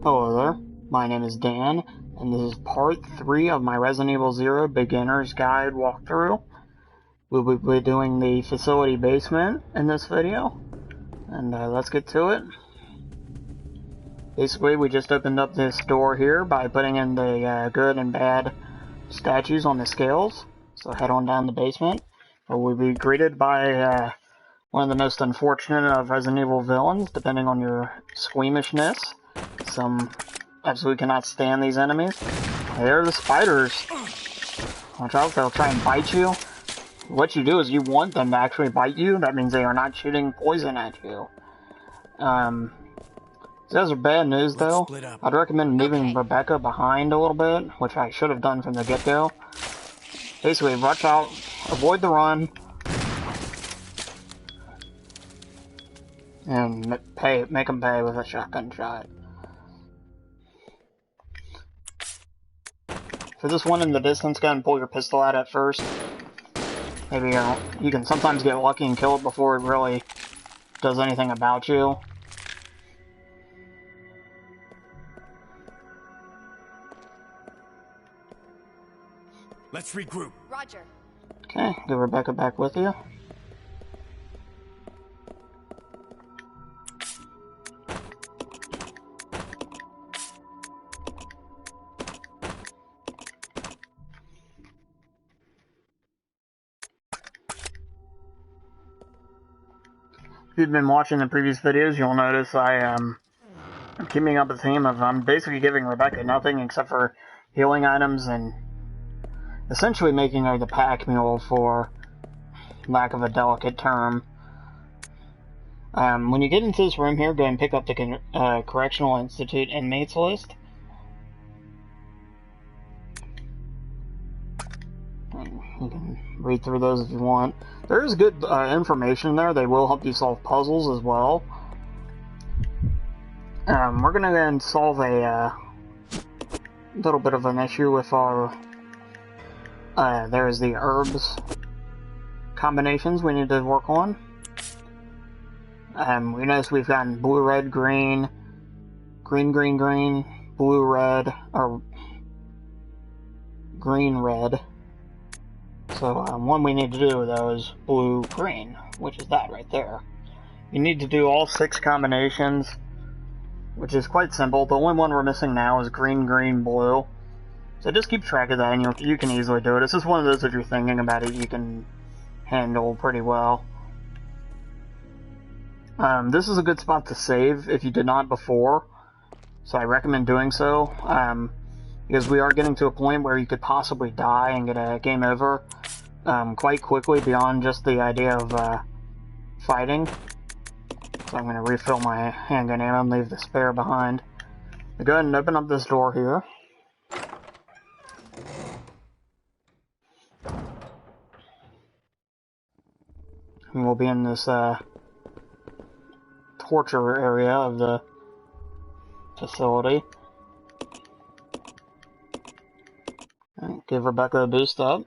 Hello there, my name is Dan, and this is part 3 of my Resident Evil 0 Beginner's Guide walkthrough. We'll be doing the facility basement in this video, and let's get to it. Basically, we just opened up this door here by putting in the good and bad statues on the scales, so head on down the basement, where we'll be greeted by one of the most unfortunate of Resident Evil villains, depending on your squeamishness. Some absolutely cannot stand these enemies. There are the spiders. Watch out, they'll try and bite you. What you do is you want them to actually bite you. That means they are not shooting poison at you. Those are bad news, though. I'd recommend leaving Rebecca behind a little bit, which I should have done from the get-go. Basically, watch out, avoid the run, and make them pay with a shotgun shot. For this one in the distance, go ahead and pull your pistol out at first. Maybe you can sometimes get lucky and kill it before it really does anything about you. Let's regroup. Roger. Okay, get Rebecca back with you. If you've been watching the previous videos, you'll notice I'm keeping up a theme of I'm basically giving Rebecca nothing except for healing items and essentially making her the pack mule, for lack of a delicate term. When you get into this room here, go and pick up the Correctional Institute Inmates list. You can read through those if you want. There is good information there. They will help you solve puzzles as well. We're going to go ahead and solve a little bit of an issue with our... there's the herbs combinations we need to work on. We notice we've gotten blue, red, green, green, green, green, blue, red, or green, red. So one we need to do, though, is blue, green, which is that right there. You need to do all 6 combinations, which is quite simple. The only one we're missing now is green, green, blue. So just keep track of that, and you can easily do it. It's just one of those, if you're thinking about it, you can handle pretty well. This is a good spot to save if you did not before, so I recommend doing so, because we are getting to a point where you could possibly die and get a game over quite quickly beyond just the idea of fighting. So I'm going to refill my handgun ammo and leave the spare behind. Go ahead and open up this door here. And we'll be in this torture area of the facility. And give Rebecca a boost up.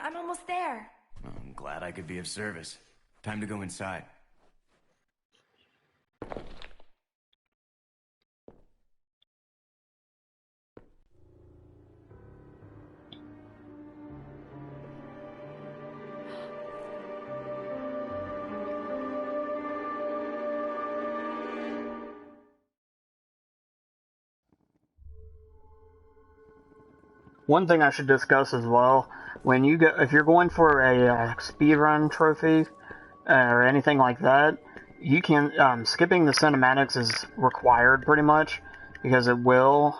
I'm almost there. I'm glad I could be of service. Time to go inside. One thing I should discuss as well, when you go, if you're going for a speedrun trophy or anything like that, you can skipping the cinematics is required pretty much, because it will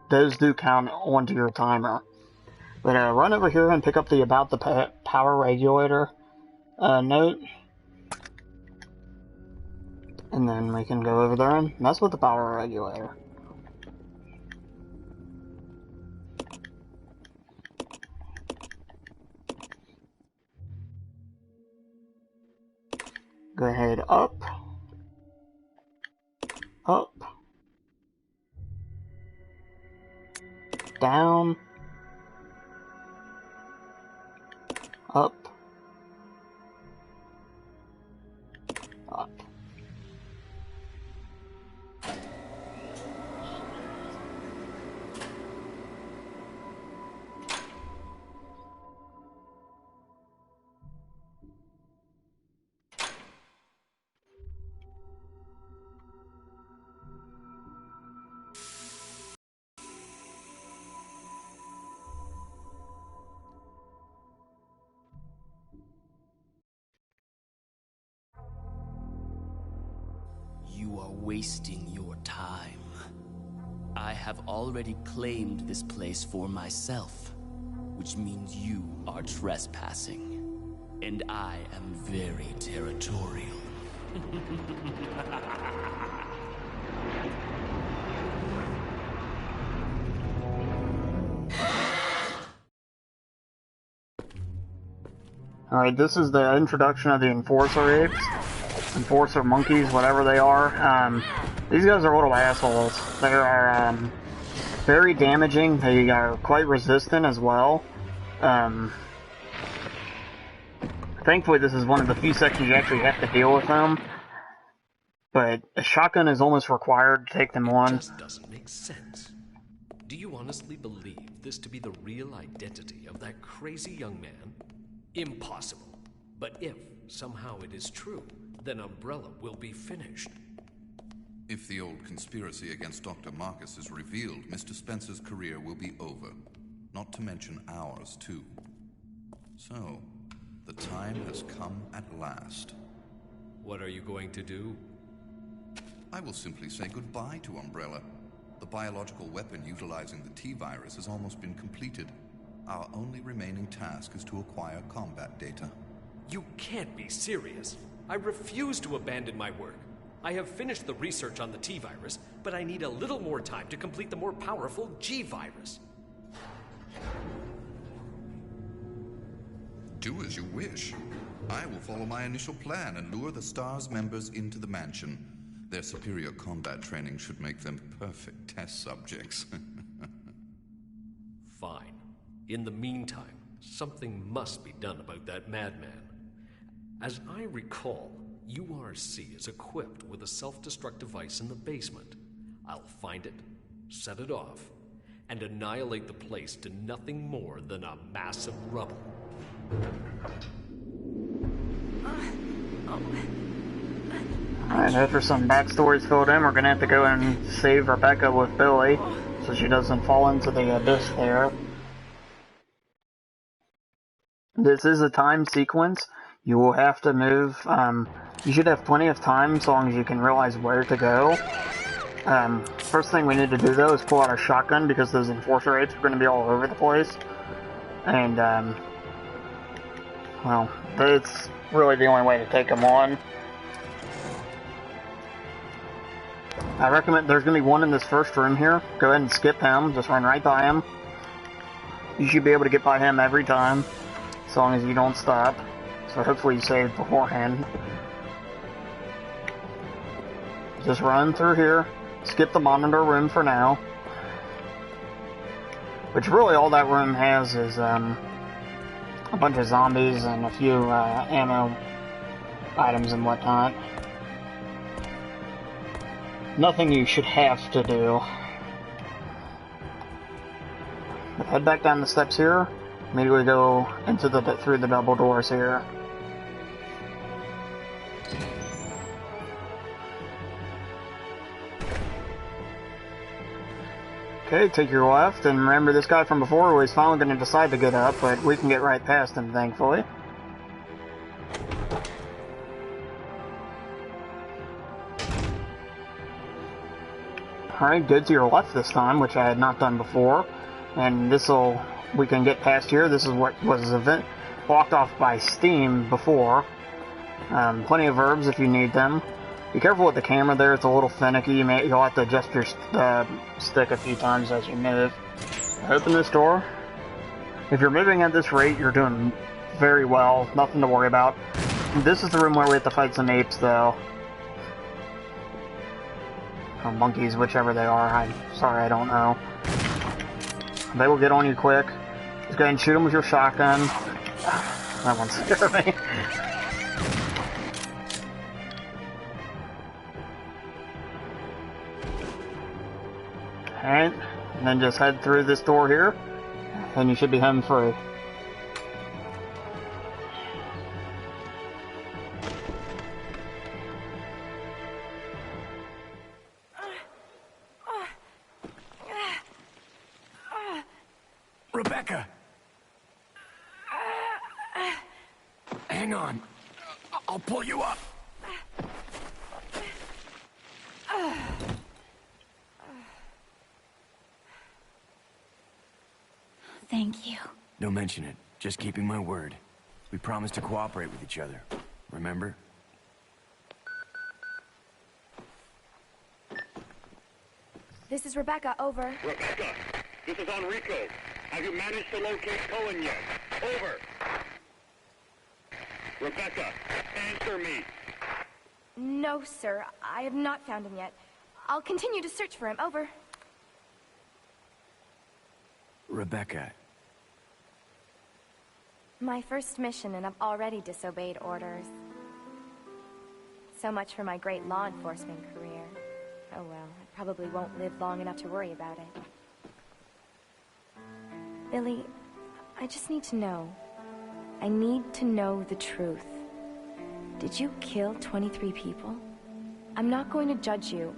those do count onto your timer. But run over here and pick up the about the power regulator note, and then we can go over there and mess with the power regulator. Go ahead, up, up, down, up, up. wasting your time. I have already claimed this place for myself, which means you are trespassing. And I am very territorial. Alright, this is the introduction of the Enforcer apes. Enforcer monkeys, whatever they are. These guys are little assholes. They are, very damaging. They are quite resistant as well. Thankfully, this is one of the few sections you actually have to deal with them. But a shotgun is almost required to take them on. It just doesn't make sense. Do you honestly believe this to be the real identity of that crazy young man? Impossible. But if somehow it is true, then Umbrella will be finished. If the old conspiracy against Dr. Marcus is revealed, Mr. Spencer's career will be over. Not to mention ours, too. So, the time has come at last. What are you going to do? I will simply say goodbye to Umbrella. The biological weapon utilizing the T-virus has almost been completed. Our only remaining task is to acquire combat data. You can't be serious. I refuse to abandon my work. I have finished the research on the T-virus, but I need a little more time to complete the more powerful G-virus. Do as you wish. I will follow my initial plan and lure the STARS members into the mansion. Their superior combat training should make them perfect test subjects. Fine. In the meantime, something must be done about that madman. As I recall, URC is equipped with a self-destruct device in the basement. I'll find it, set it off, and annihilate the place to nothing more than a mass of rubble. Alright, after some backstories filled in, we're gonna have to go and save Rebecca with Billy, so she doesn't fall into the abyss there. This is a time sequence. You will have to move, you should have plenty of time as long as you can realize where to go. First thing we need to do though is pull out our shotgun because those Enforcer apes are going to be all over the place. And, well, it's really the only way to take them on. I recommend, there's going to be one in this first room here. Go ahead and skip him, just run right by him. You should be able to get by him every time, as long as you don't stop. So hopefully you saved beforehand. Just run through here. Skip the monitor room for now. Which really all that room has is a bunch of zombies and a few ammo items and whatnot. Nothing you should have to do. But head back down the steps here. Immediately go into through the double doors here. Okay, take your left, and remember this guy from before was finally going to decide to get up, but we can get right past him, thankfully. Alright, good to your left this time, which I had not done before. And this'll, we can get past here. This is what was blocked off by Steam before. Plenty of verbs if you need them. Be careful with the camera there, it's a little finicky. You'll have to adjust your stick a few times as you move. Open this door. If you're moving at this rate, you're doing very well. Nothing to worry about. This is the room where we have to fight some apes, though. Or monkeys, whichever they are. I'm sorry, I don't know. They will get on you quick. Just go ahead and shoot them with your shotgun. That one scared me. Alright, and then just head through this door here, and you should be home free. Rebecca! Hang on. I'll pull you up. Thank you. Don't mention it. Just keeping my word. We promised to cooperate with each other. Remember? This is Rebecca, over. Rebecca, this is Enrico. Have you managed to locate Cohen yet? Over. Rebecca, answer me. No, sir. I have not found him yet. I'll continue to search for him, over. Rebecca. My first mission, and I've already disobeyed orders. So much for my great law enforcement career. Oh well, I probably won't live long enough to worry about it. Billy, I just need to know. I need to know the truth. Did you kill 23 people? I'm not going to judge you.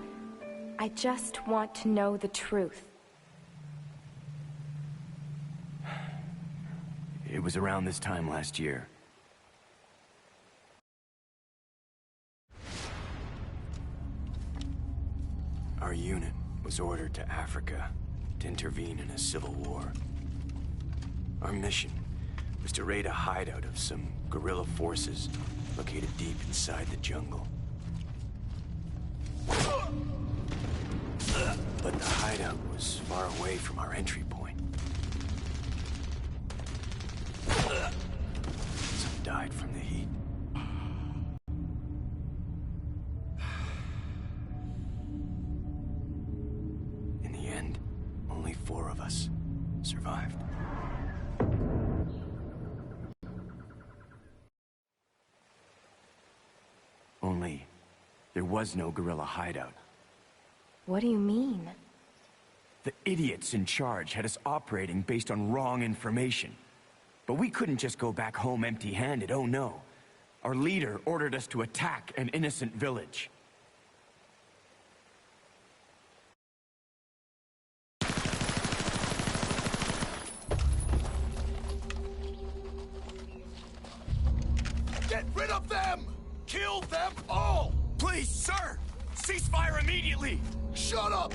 I just want to know the truth. It was around this time last year. Our unit was ordered to Africa to intervene in a civil war. Our mission was to raid a hideout of some guerrilla forces located deep inside the jungle. But the hideout was far away from our entry point. Some died from the heat. In the end, only 4 of us survived. Only, there was no guerrilla hideout. What do you mean? The idiots in charge had us operating based on wrong information. But we couldn't just go back home empty-handed, oh no. Our leader ordered us to attack an innocent village. Get rid of them! Kill them all! Please, sir! Ceasefire immediately! Shut up!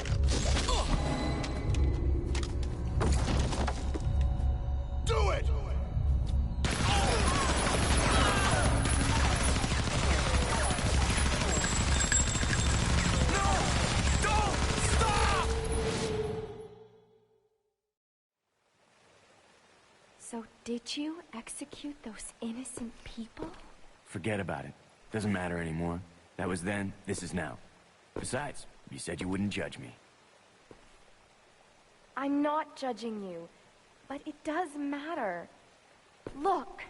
Do it! No! Don't! Stop! So did you execute those innocent people? Forget about it. Doesn't matter anymore. That was then, this is now. Besides, you said you wouldn't judge me. I'm not judging you, but it does matter. Look,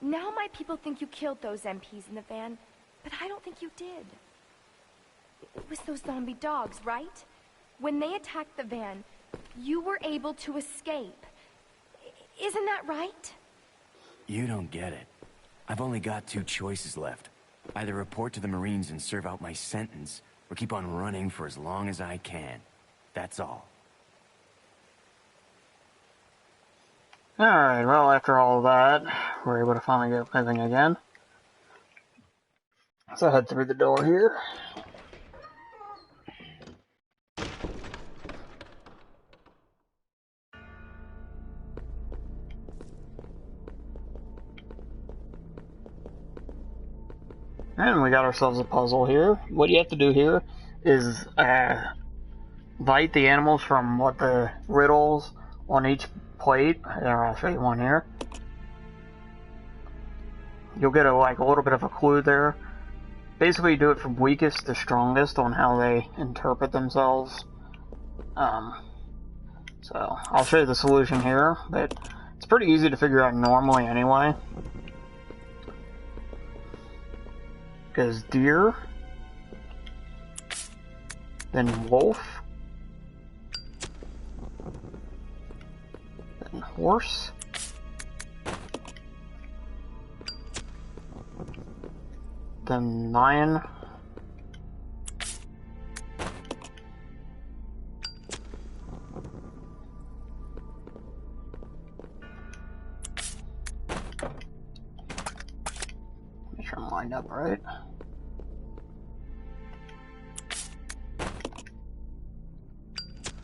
now my people think you killed those MPs in the van, but I don't think you did. It was those zombie dogs, right? When they attacked the van, you were able to escape. Isn't that right? You don't get it. I've only got 2 choices left. Either report to the Marines and serve out my sentence, or keep on running for as long as I can. That's all. Alright, well, after all of that, we're able to finally get living again. So head through the door here. And we got ourselves a puzzle here. What you have to do here is bite the animals from what the riddles on each plate. Here, I'll show you one here. You'll get a little bit of a clue there. Basically, you do it from weakest to strongest on how they interpret themselves. So I'll show you the solution here, but it's pretty easy to figure out normally anyway. Because deer, then wolf, then horse, then lion, make sure I'm lined up right.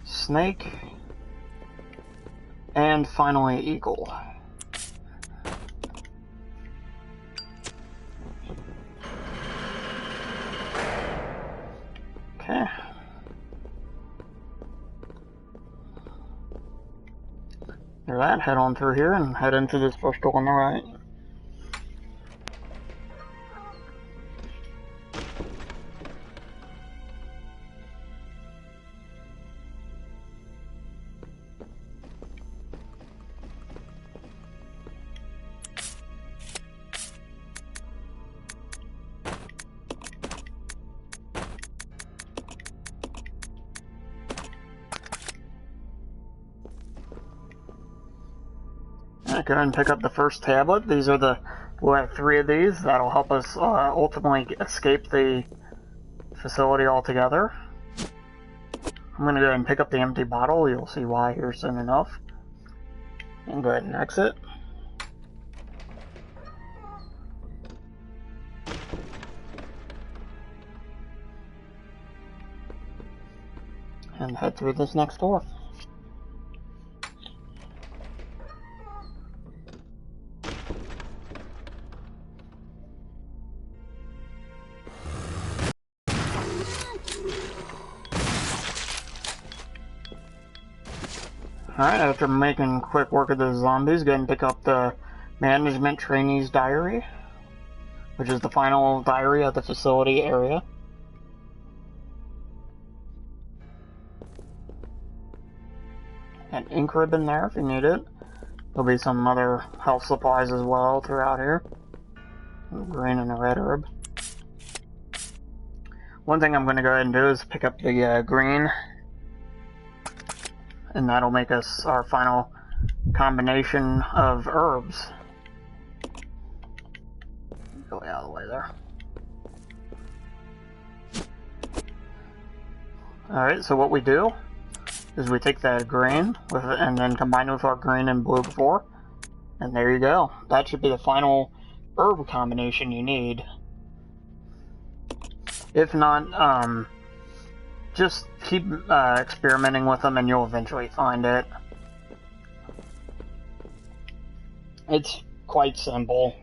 Snake, And finally, Eagle. Okay. After that, head on through here and head into this first door on the right. Go ahead and pick up the first tablet. These are we'll have 3 of these. That'll help us ultimately escape the facility altogether. I'm going to go ahead and pick up the empty bottle. You'll see why here soon enough. And go ahead and exit. And head through this next door. Alright, after making quick work of those zombies, go ahead and pick up the Management Trainee's Diary, which is the final diary of the facility area. An ink ribbon there if you need it. There'll be some other health supplies as well throughout here. A green and a red herb. One thing I'm going to go ahead and do is pick up the green. And that'll make us our final combination of herbs. Go out of the way there. Alright, so what we do is we take that green with it and then combine it with our green and blue before. And there you go. That should be the final herb combination you need. If not, just keep experimenting with them and you'll eventually find it. It's quite simple.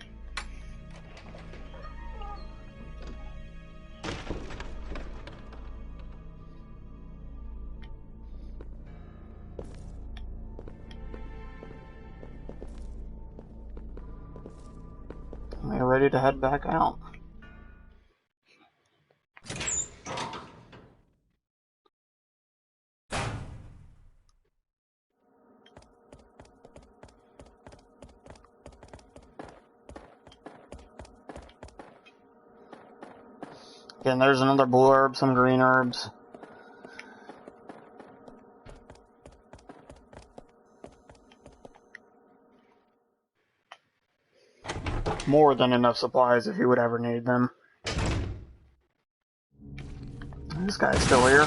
We're ready to head back out. Again, there's another blue herb, some green herbs. More than enough supplies if you would ever need them. This guy's still here.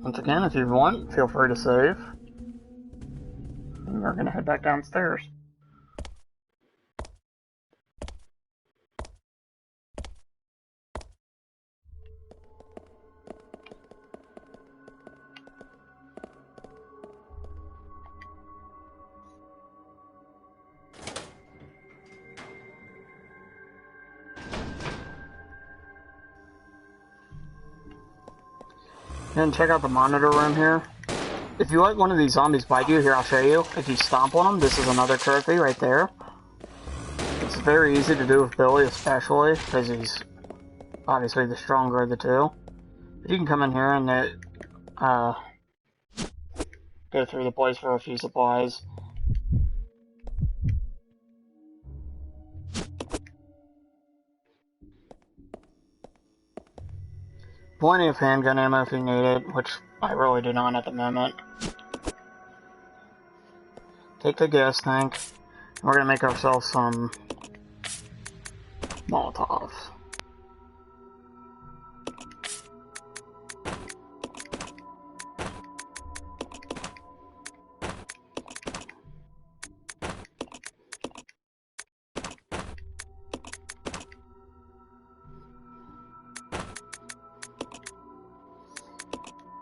Once again, if you want, feel free to save. And we're going to head back downstairs. And check out the monitor room here. If you let one of these zombies bite you, here I'll show you. If you stomp on them, this is another trophy right there. It's very easy to do with Billy especially, because he's obviously the stronger of the two. But you can come in here and go through the place for a few supplies. Plenty of handgun ammo if you need it, which I really do not at the moment. Take the gas tank. We're gonna make ourselves some Molotov.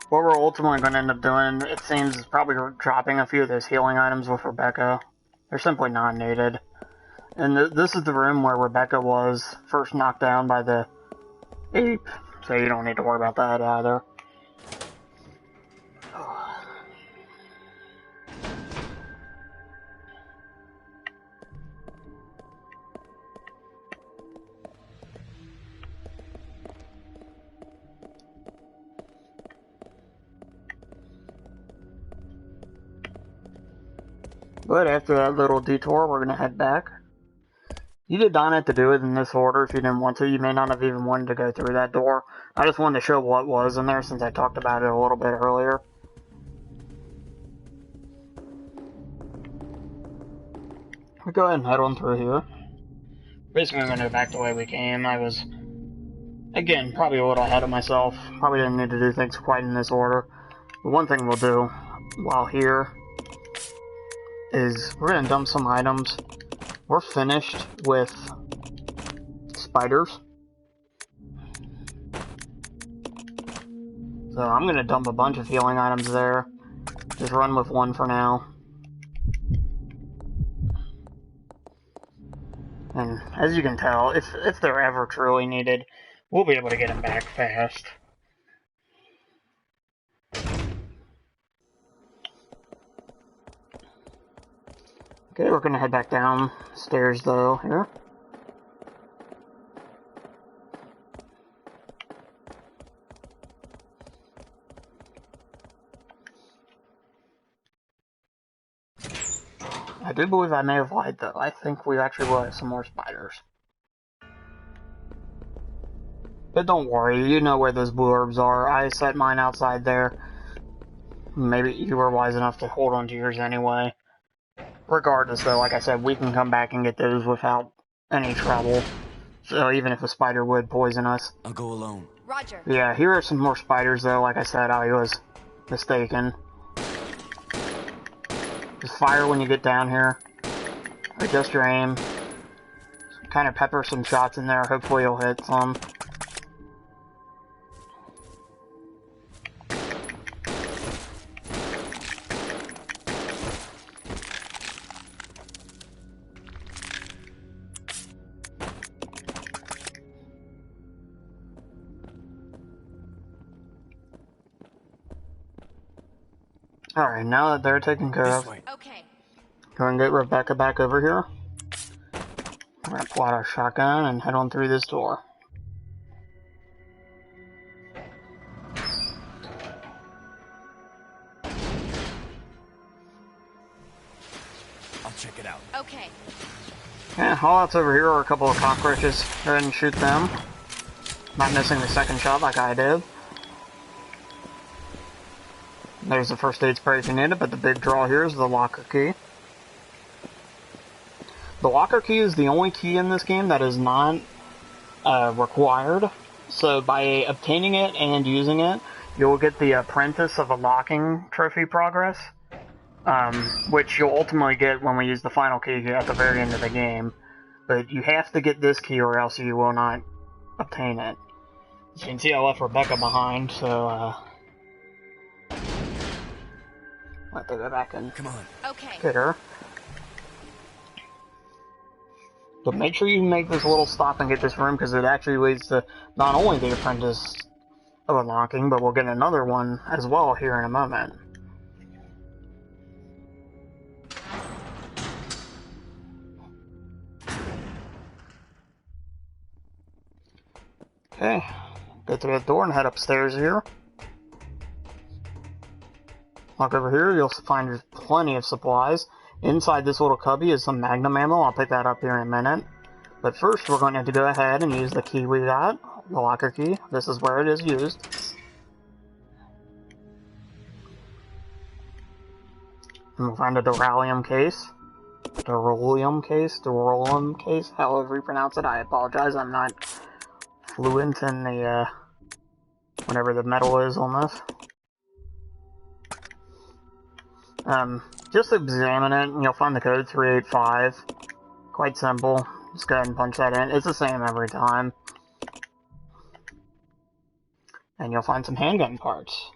What we're ultimately going to end up doing, it seems, is probably dropping a few of those healing items with Rebecca. They're simply not needed. And this is the room where Rebecca was first knocked down by the ape, so you don't need to worry about that either. But after that little detour, we're going to head back. You did not have to do it in this order if you didn't want to. You may not have even wanted to go through that door. I just wanted to show what was in there since I talked about it a little bit earlier. We'll go ahead and head on through here. Basically, I'm going to go back the way we came. I was, again, probably a little ahead of myself. Probably didn't need to do things quite in this order. But one thing we'll do while here is we're going to dump some items. We're finished with spiders. So I'm going to dump a bunch of healing items there. Just run with one for now. And as you can tell, if they're ever truly needed, we'll be able to get them back fast. Okay, we're going to head back downstairs though, here. I do believe I may have lied though. I think we actually will have some more spiders. But don't worry, you know where those blue herbs are. I set mine outside there. Maybe you were wise enough to hold on to yours anyway. Regardless though, like I said, we can come back and get those without any trouble. So even if a spider would poison us. I'll go alone. Roger. Yeah, here are some more spiders though. Like I said, I was mistaken. Just fire when you get down here. Adjust your aim. Kind of pepper some shots in there. Hopefully you'll hit some. Alright, now that they're taken care of, Okay. go and get Rebecca back over here. We're gonna pull out our shotgun and head on through this door. I'll check it out. Okay. Yeah, all that's over here are a couple of cockroaches. Go ahead and shoot them. Not missing the second shot like I did. There's the first aid spray if you need it, but the big draw here is the locker key. The locker key is the only key in this game that is not required. So by obtaining it and using it, you'll get the Apprentice of Unlocking trophy progress, which you'll ultimately get when we use the final key at the very end of the game. But you have to get this key or else you will not obtain it. As you can see, I left Rebecca behind, so let her go back and Come on. Okay. get her. But make sure you make this little stop and get this room, because it actually leads to not only the Apprentice of Unlocking, but we'll get another one as well here in a moment. Okay, go through the door and head upstairs here. Walk over here, you'll find plenty of supplies. Inside this little cubby is some Magnum ammo. I'll pick that up here in a minute. But first, we're going to have to go ahead and use the key we got, the locker key. This is where it is used. And we'll find a duralium case. Durolium case, however you pronounce it. I apologize, I'm not fluent in the, whatever the metal is on this. Just examine it, and you'll find the code 385. Quite simple. Just go ahead and punch that in. It's the same every time. And you'll find some handgun parts,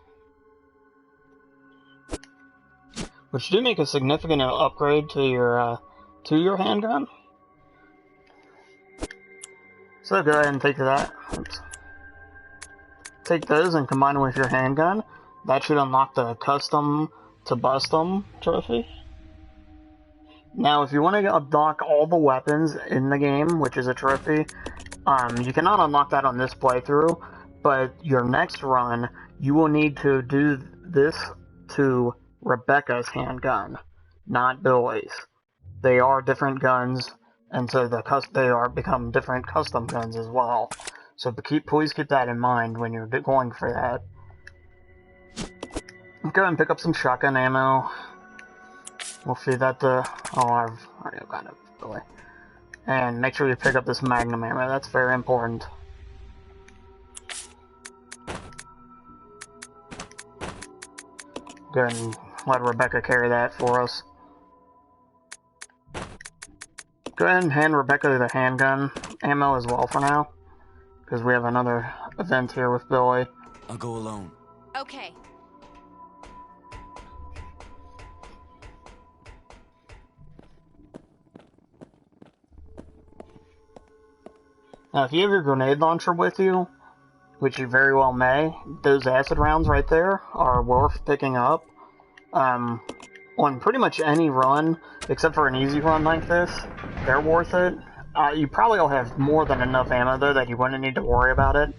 which do make a significant upgrade to your handgun. So go ahead and take that. Take those and combine them with your handgun. That should unlock the custom to bust them trophy. Now, if you want to unlock all the weapons in the game, which is a trophy, you cannot unlock that on this playthrough, but your next run, you will need to do this to Rebecca's handgun, not Billy's. They are different guns, and so they become different custom guns as well. So please keep that in mind when you're going for that. Go ahead and pick up some shotgun ammo. We'll feed that to... Oh, I've already got it, Billy. And make sure you pick up this magnum ammo, that's very important. Go ahead and let Rebecca carry that for us. Go ahead and hand Rebecca the handgun ammo as well for now, because we have another event here with Billy. I'll go alone. Okay. Now, if you have your grenade launcher with you, which you very well may, those acid rounds right there are worth picking up. On pretty much any run, except for an easy run like this, they're worth it. You probably will have more than enough ammo, though, that you wouldn't need to worry about it.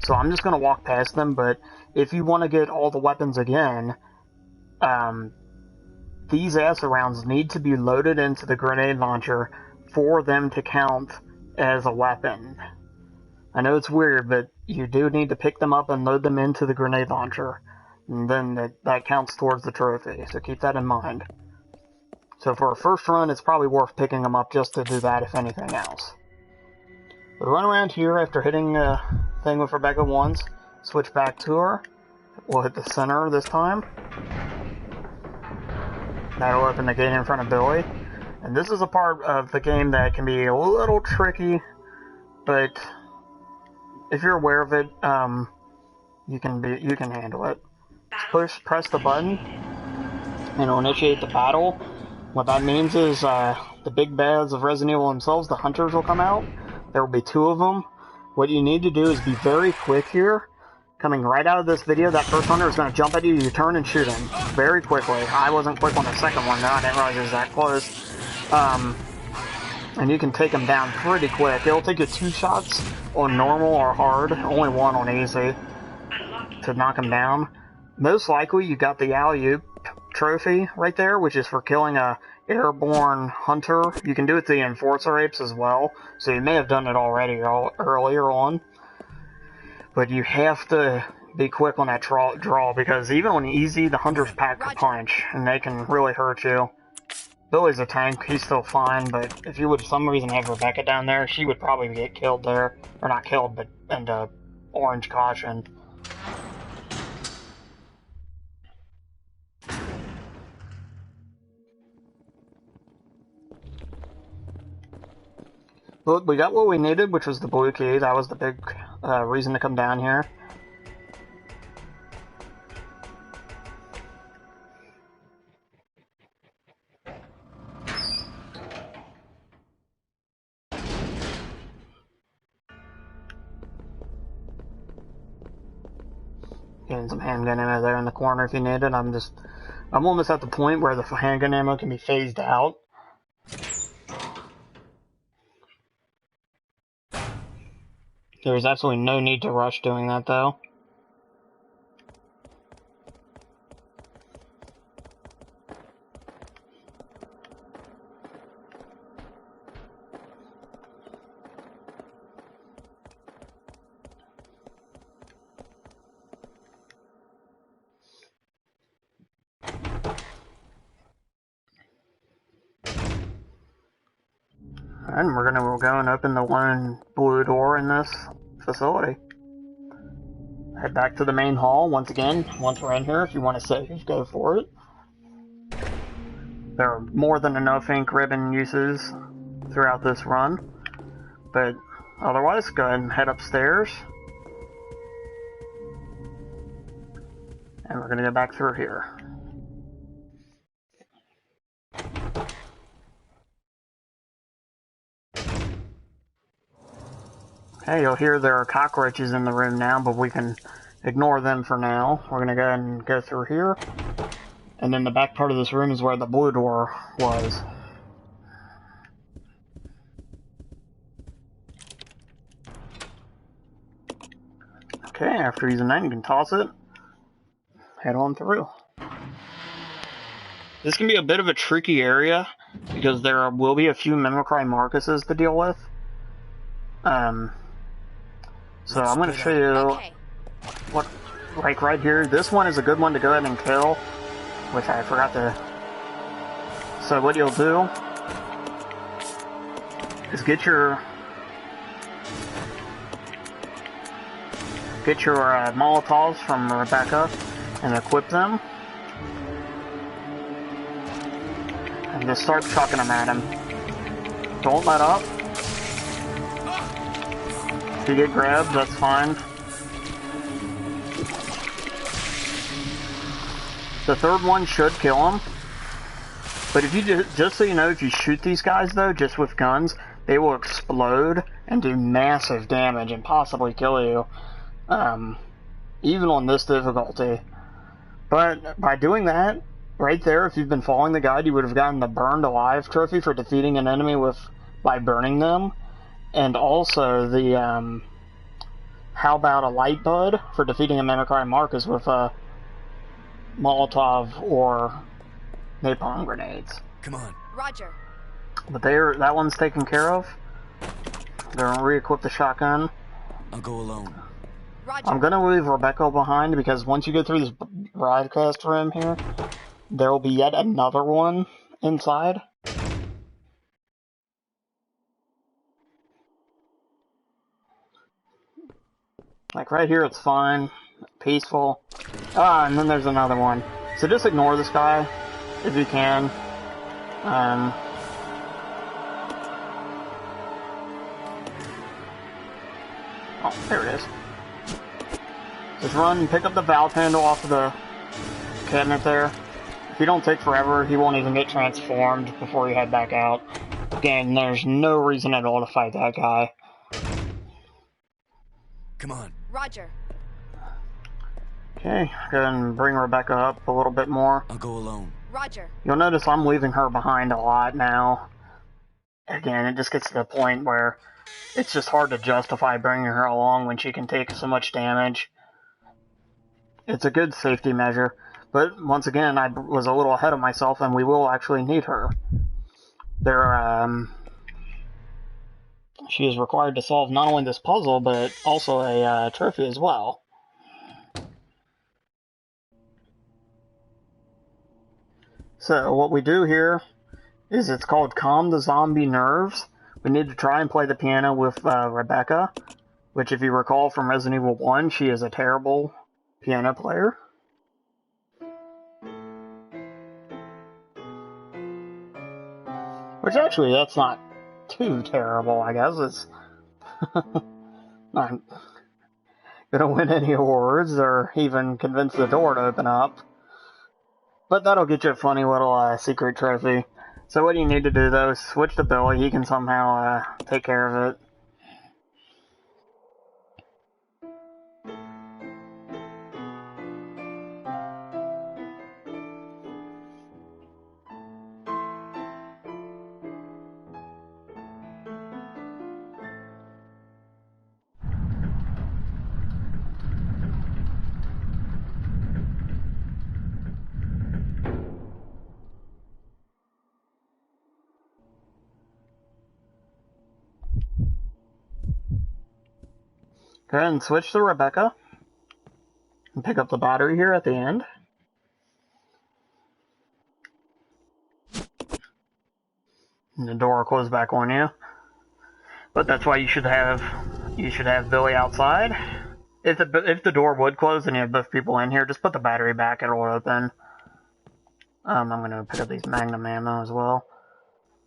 So I'm just going to walk past them, but if you want to get all the weapons again, these acid rounds need to be loaded into the grenade launcher for them to count as a weapon. I know it's weird, but you do need to pick them up and load them into the grenade launcher, and then that counts towards the trophy, so keep that in mind. So for a first run, it's probably worth picking them up just to do that, if anything else. But run around here after hitting the thing with Rebecca once, switch back to her. We'll hit the center this time. That'll open the gate in front of Billy. And this is a part of the game that can be a little tricky, but if you're aware of it, you can handle it. Just press the button, and it'll initiate the battle. What that means is the big bads of Resident Evil themselves, the hunters, will come out. There will be 2 of them. What you need to do is be very quick here. Coming right out of this video, that first hunter is going to jump at you. You turn and shoot him very quickly. I wasn't quick on the second one, though. I didn't realize it was that close. And you can take him down pretty quick. It'll take you 2 shots on normal or hard, only 1 on easy, to knock him down. Most likely, you got the alley-oop trophy right there, which is for killing a airborne hunter. You can do it to the enforcer apes as well, so you may have done it already earlier on. But you have to be quick on that draw, because even on easy, the hunters pack a punch, and they can really hurt you. Billy's a tank, he's still fine, but if you would for some reason have Rebecca down there, she would probably get killed there. Or not killed, but into orange caution. Look, we got what we needed, which was the blue key. That was the big reason to come down here. Getting some handgun ammo there in the corner if you need it. I'm almost at the point where the handgun ammo can be phased out. There's absolutely no need to rush doing that, though. And we're gonna go and open the one blue door in this facility. Head back to the main hall once again. Once we're in here, if you want to save, go for it. There are more than enough ink ribbon uses throughout this run. But otherwise, go ahead and head upstairs. And we're gonna go back through here. Okay, you'll hear there are cockroaches in the room now, but we can ignore them for now. We're gonna go ahead and go through here. And then the back part of this room is where the blue door was. Okay, after using that, you can toss it. Head on through. This can be a bit of a tricky area, because there will be a few Mimicry Marcuses to deal with. So I'm going to show you what, like right here, this one is a good one to go ahead and kill, which I forgot to. So what you'll do is get your Molotovs from Rebecca and equip them, and just start chucking them at him. Don't let up. If you get grabbed, that's fine. The third one should kill him. But if you just so you know, if you shoot these guys though, just with guns, they will explode and do massive damage and possibly kill you. Even on this difficulty. But by doing that, right there, if you've been following the guide, you would have gotten the Burned Alive trophy for defeating an enemy by burning them. And also the, How About a Light Bud for defeating a Mimicry Marcus with a Molotov or napalm grenades. Come on. Roger. But that one's taken care of. Gonna re-equip the shotgun. I'll go alone. Roger. I'm gonna leave Rebecca behind because once you go through this broadcast room here, there will be yet another one inside. Like right here, it's fine, peaceful. Ah, and then there's another one. So just ignore this guy if you can. Oh, there it is. Just run and pick up the valve handle off of the cabinet there. If you don't take forever, he won't even get transformed before you head back out. Again, there's no reason at all to fight that guy. Come on. Roger. Okay, go ahead and bring Rebecca up a little bit more. I'll go alone. Roger. You'll notice I'm leaving her behind a lot now. Again, it just gets to the point where it's just hard to justify bringing her along when she can take so much damage. It's a good safety measure, but once again, I was a little ahead of myself, and we will actually need her. She is required to solve not only this puzzle, but also a trophy as well. So what we do here is it's called Calm the Zombie Nerves. We need to try and play the piano with Rebecca, which if you recall from Resident Evil 1, she is a terrible piano player. Which actually, that's not too terrible, I guess. It's not gonna win any awards or even convince the door to open up. But that'll get you a funny little secret trophy. So what you need to do though is switch to Billy. He can somehow take care of it. Go ahead and switch to Rebecca. And pick up the battery here at the end. And the door will close back on you. But that's why you should have Billy outside. If the door would close and you have both people in here, just put the battery back, it'll open. I'm gonna pick up these Magnum ammo as well.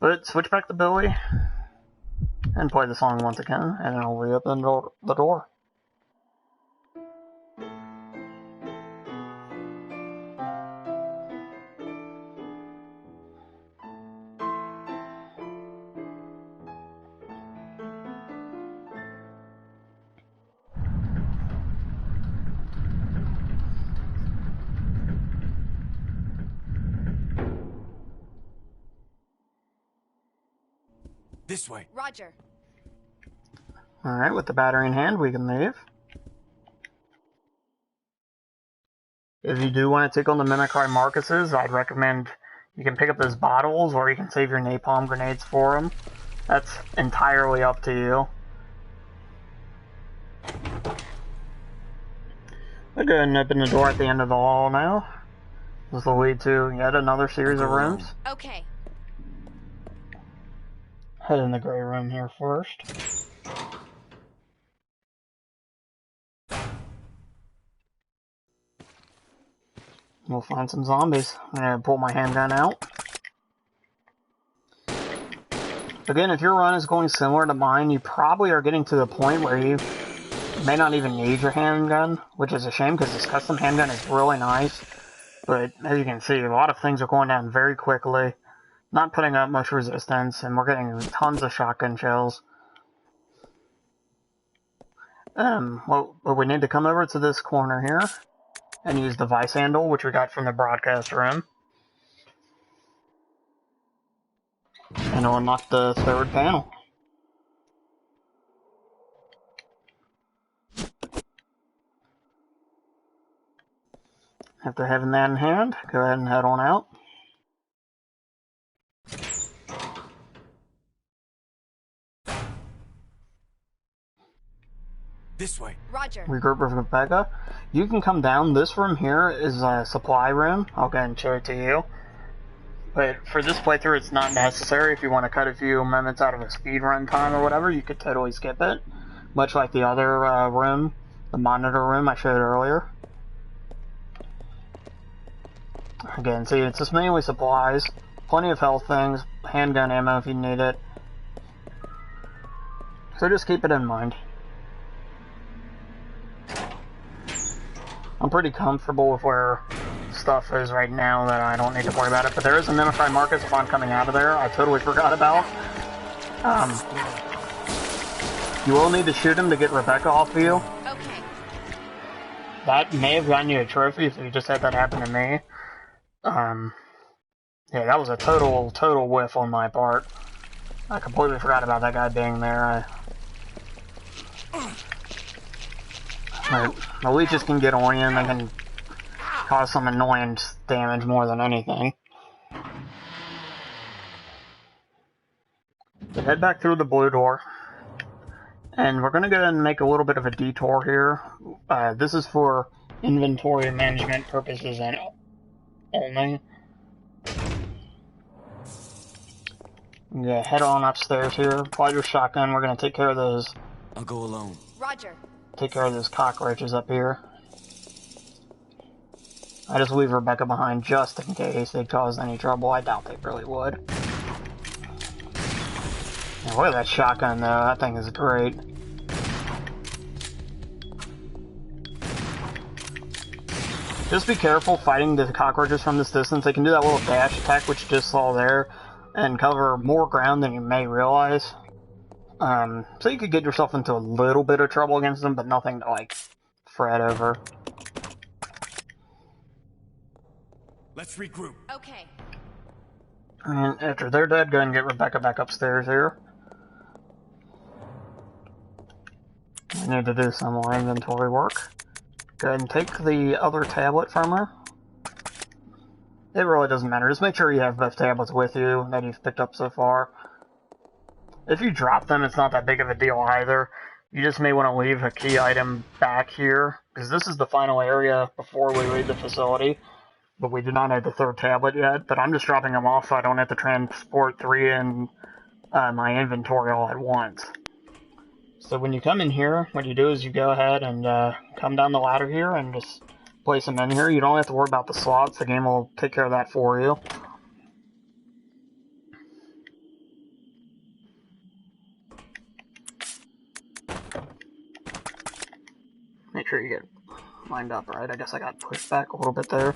But switch back to Billy and play the song once again, and then I'll reopen the door. This way. Roger. Alright, with the battery in hand, we can leave. If you do want to take on the Mimicry Marcuses, I'd recommend you can pick up those bottles, or you can save your napalm grenades for them. That's entirely up to you. I'll go ahead and open the door at the end of the hall now. This will lead to yet another series of rooms. Okay. Head in the gray room here first. We'll find some zombies. I'm gonna pull my handgun out. Again, if your run is going similar to mine, you probably are getting to the point where you may not even need your handgun, which is a shame because this custom handgun is really nice. But as you can see, a lot of things are going down very quickly. Not putting up much resistance, and we're getting tons of shotgun shells. Well, we need to come over to this corner here and use the vice handle, which we got from the broadcast room. And I'll unlock the third panel. After having that in hand, go ahead and head on out. This way. Roger. Regroup with Rebecca. You can come down. This room here is a supply room. I'll go ahead and show it to you. But for this playthrough, it's not necessary. If you want to cut a few minutes out of a speedrun time or whatever, you could totally skip it. Much like the other room, the monitor room I showed earlier. Again, see, it's just mainly supplies. Plenty of health things, handgun ammo if you need it. So just keep it in mind. I'm pretty comfortable with where stuff is right now that I don't need to worry about it, but there is a Mimicry Marcus upon coming out of there I totally forgot about. You will need to shoot him to get Rebecca off of you. Okay. That may have gotten you a trophy if you just had that happen to me. Yeah, that was a total whiff on my part. I completely forgot about that guy being there. The leeches can get on you and they can cause some annoyance damage more than anything. So head back through the blue door. And we're going to go ahead and make a little bit of a detour here. This is for inventory management purposes and only. Yeah, head on upstairs here. Apply your shotgun. We're going to take care of those. I'll go alone. Roger. Take care of those cockroaches up here. I just leave Rebecca behind just in case they cause any trouble. I doubt they really would. And look at that shotgun though, that thing is great. Just be careful fighting the cockroaches from this distance. They can do that little dash attack which you just saw there and cover more ground than you may realize. So you could get yourself into a little bit of trouble against them, but nothing to, like, fret over. Let's regroup. Okay. And after they're dead, go ahead and get Rebecca back upstairs here. I need to do some more inventory work. Go ahead and take the other tablet from her. It really doesn't matter. Just make sure you have both tablets with you that you've picked up so far. If you drop them, it's not that big of a deal either. You just may want to leave a key item back here, because this is the final area before we leave the facility. But we do not have the third tablet yet, but I'm just dropping them off so I don't have to transport 3 in my inventory all at once. So when you come in here, what you do is you go ahead and come down the ladder here and just place them in here. You don't have to worry about the slots. The game will take care of that for you. Make sure you get lined up right. I guess I got pushed back a little bit there.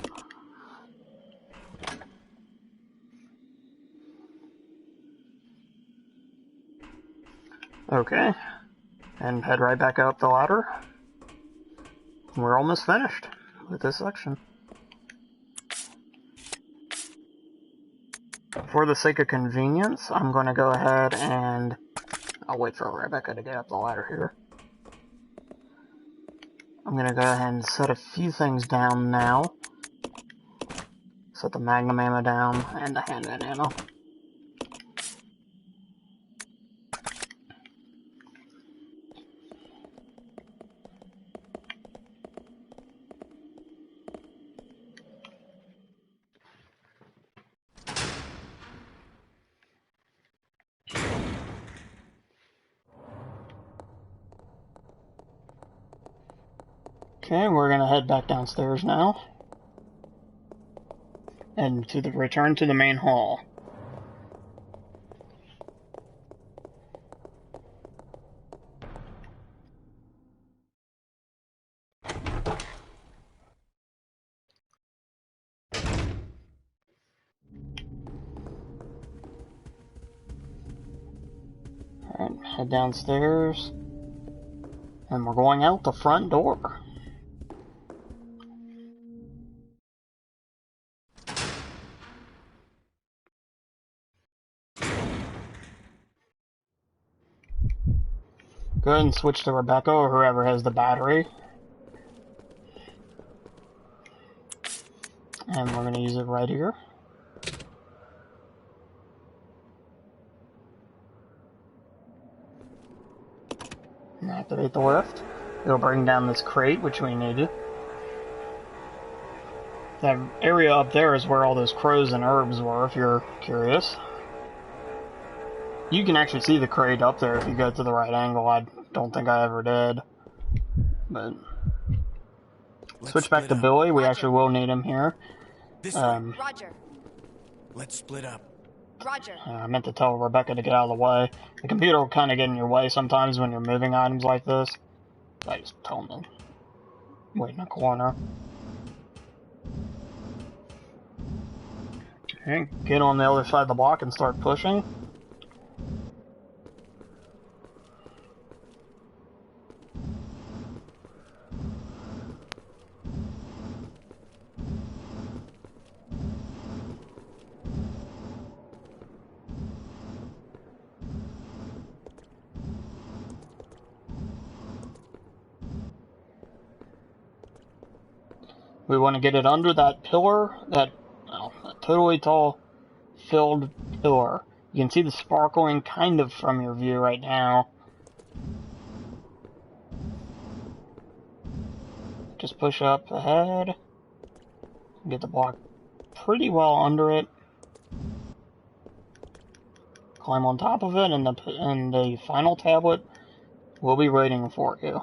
Okay. And head right back up the ladder. We're almost finished with this section. For the sake of convenience, I'm going to go ahead and I'll wait for Rebecca to get up the ladder here. I'm going to go ahead and set a few things down now. Set the magnum ammo down and the handgun ammo. Okay, we're gonna head back downstairs now. And return to the main hall. Alright, head downstairs. And we're going out the front door. Go ahead and switch to Rebecca or whoever has the battery. And we're going to use it right here. And activate the lift. It'll bring down this crate, which we needed. That area up there is where all those crows and herbs were, if you're curious. You can actually see the crate up there if you go to the right angle. I don't think I ever did. But switch back to Billy. We actually will need him here. Roger. Let's split up. Roger. I meant to tell Rebecca to get out of the way. The computer will kind of get in your way sometimes when you're moving items like this. I just told him to wait in a corner. Okay, get on the other side of the block and start pushing. We want to get it under that pillar, that totally tall, filled pillar. You can see the sparkling kind of from your view right now. Just push up ahead. Get the block pretty well under it. Climb on top of it, and the final tablet will be waiting for you.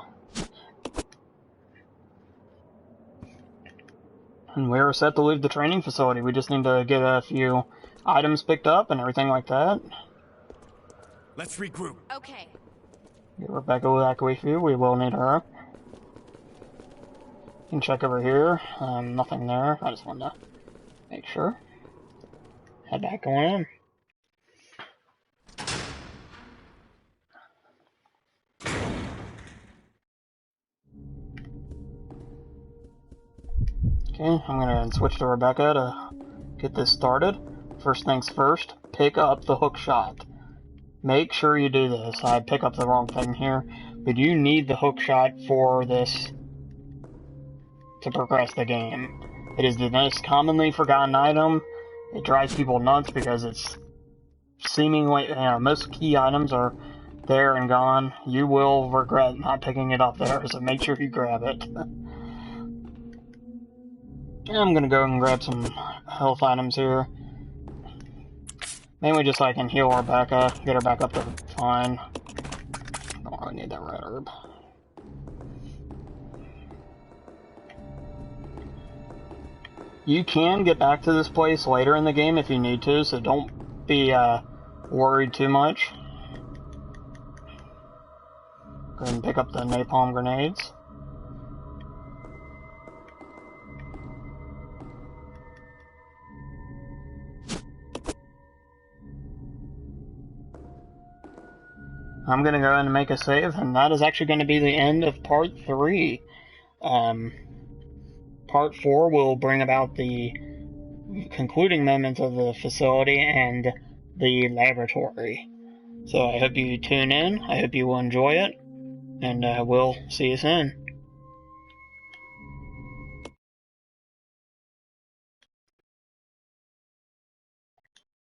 And we are set to leave the training facility. We just need to get a few items picked up and everything like that. Let's regroup. Okay. Get Rebecca back with you. We will need her. You can check over here. Nothing there. I just wanted to make sure. Head back on in. Okay, I'm gonna switch to Rebecca to get this started. First things first, pick up the hook shot. Make sure you do this. I pick up the wrong thing here, but you need the hook shot for this to progress the game. It is the most commonly forgotten item. It drives people nuts because it's seemingly, most key items are there and gone. You will regret not picking it up there, so make sure you grab it. I'm gonna go and grab some health items here. Mainly just so I can heal Rebecca, get her back up to fine. Oh, I need that red herb. You can get back to this place later in the game if you need to, so don't be worried too much. Go ahead and pick up the napalm grenades. I'm going to go ahead and make a save, and that is actually going to be the end of Part 3. Part 4 will bring about the concluding moments of the facility and the laboratory. So I hope you tune in, I hope you will enjoy it, and we'll see you soon.